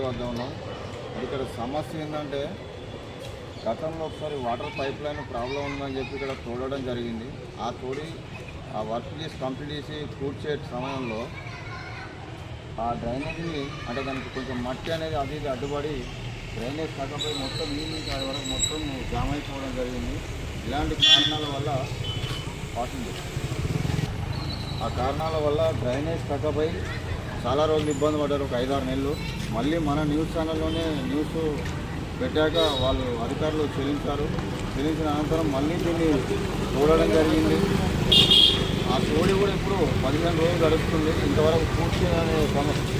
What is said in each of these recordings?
వద్ద ఉన్నాం. ఇక్కడ సమస్య ఏంటంటే గతంలో ఒకసారి వాటర్ పైప్ లైన్ ప్రాబ్లం ఉందని చెప్పి ఇక్కడ తోడడం జరిగింది. ఆ వర్క్ చేసి కంప్లీట్ చేసి పూర్తి సమయంలో ఆ డ్రైనేజ్ని అంటే దానికి కొంచెం మట్టి అనేది అది అడ్డుపడి డ్రైనేజ్ కట్టపోయి మొత్తం నీళ్ళు అది వరకు మొత్తం జామ్ అయిపోవడం జరిగింది. ఇలాంటి కారణాల వల్ల డ్రైనేజ్ కట్టపోయి చాలా రోజులు ఇబ్బంది పడ్డారు, ఒక 5-6 నెలలు. మళ్ళీ మన న్యూస్ ఛానల్లోనే న్యూస్ పెట్టాక వాళ్ళు అధికారులు చెల్లించిన అనంతరం మళ్ళీ దీన్ని చూడడం జరిగింది. ఆ తోడి కూడా ఇప్పుడు 15 రోజులు గడుస్తుంది, ఇంతవరకు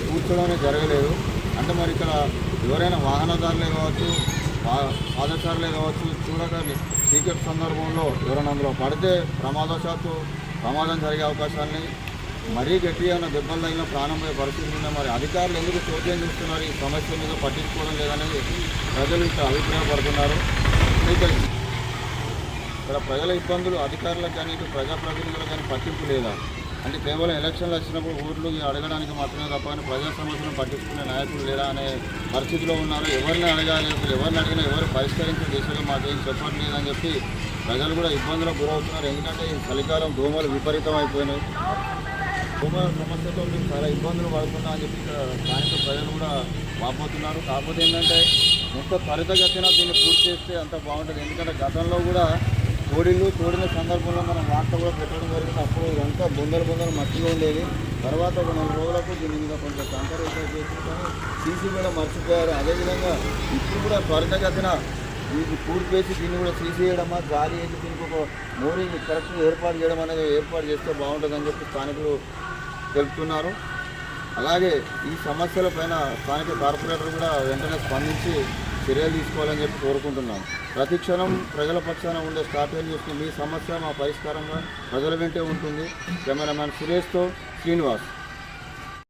పూర్తిగానే జరగలేదు. అంటే మరి ఇక్కడ ఎవరైనా వాహనదారులే కావచ్చు, పాదచారులే కావచ్చు, చూడక చీకటి సందర్భంలో ఎవరైనా అందులో పడితే ప్రమాదం జరిగే అవకాశాలని మరీ గట్టిగా ఉన్న దెబ్బలు తగిన ప్రాణంపై పరిస్థితి ఉన్న మరి అధికారులు ఎందుకు చోద్యం చూస్తున్నారు, ఈ సమస్య మీద పట్టించుకోవడం లేదనేది ప్రజలు ఇక్కడ అభిప్రాయపడుతున్నారు. ఇక్కడ ప్రజల ఇబ్బందులు అధికారులకు కానీ ఇటు ప్రజాప్రతినిధులకు కానీ పట్టింపు లేదా అంటే కేవలం ఎలక్షన్లు వచ్చినప్పుడు ఊర్లు అడగడానికి మాత్రమే తప్ప కానీ ప్రజా సమస్యలను పట్టించుకునే నాయకులు లేరా అనే పరిస్థితిలో ఉన్నారు. ఎవరిని అడగాలి, ఎవరిని అడిగినా ఎవరు పరిష్కరించే దిశగా మాకేం చెప్పట్లేదని చెప్పి ప్రజలు కూడా ఇబ్బందులకు గురవుతున్నారు. ఎందుకంటే ఈ చలికాలం దోమలు విపరీతం అయిపోయినాయి. దోమల సమస్యతో మేము చాలా ఇబ్బందులు పడుతున్నాం అని చెప్పి ఇక్కడ స్థానిక ప్రజలు కూడా వాపోతున్నారు. కాకపోతే ఏంటంటే ఎంత త్వరితగతిన దీన్ని పూర్తి చేస్తే అంత బాగుంటుంది. ఎందుకంటే గతంలో కూడా తోడిన సందర్భంలో మనం వార్త కూడా పెట్టడం జరిగింది. అప్పుడు ఇదంతా బొందలు మట్టిగా ఉండేది. తర్వాత ఒక 4 రోజులకు దీని మీద కొంచెం కంకర చేసి కానీ సీసీ కూడా మర్చిపోయారు. అదేవిధంగా ఇప్పుడు కూడా త్వరితగతిన దీనికి పూర్తి చేసి దీన్ని కూడా సీసీ చేయడమా గాలి వేసి దీనికి ఒక మోరింగ్ కరెక్ట్గా ఏర్పాటు చేస్తే బాగుంటుందని చెప్పి స్థానికులు తెలుపుతున్నారు. అలాగే ఈ సమస్యలపైన స్థానిక కార్పొరేటర్ కూడా వెంటనే స్పందించి చర్యలు తీసుకోవాలని చెప్పి కోరుకుంటున్నాం. ప్రతి క్షణం ప్రజల పక్షాన ఉండే స్టార్ న్యూస్ మీ సమస్య మా పరిష్కారంగా ప్రజల వెంటే ఉంటుంది. కెమెరామ్యాన్ సురేష్తో శ్రీనివాస్.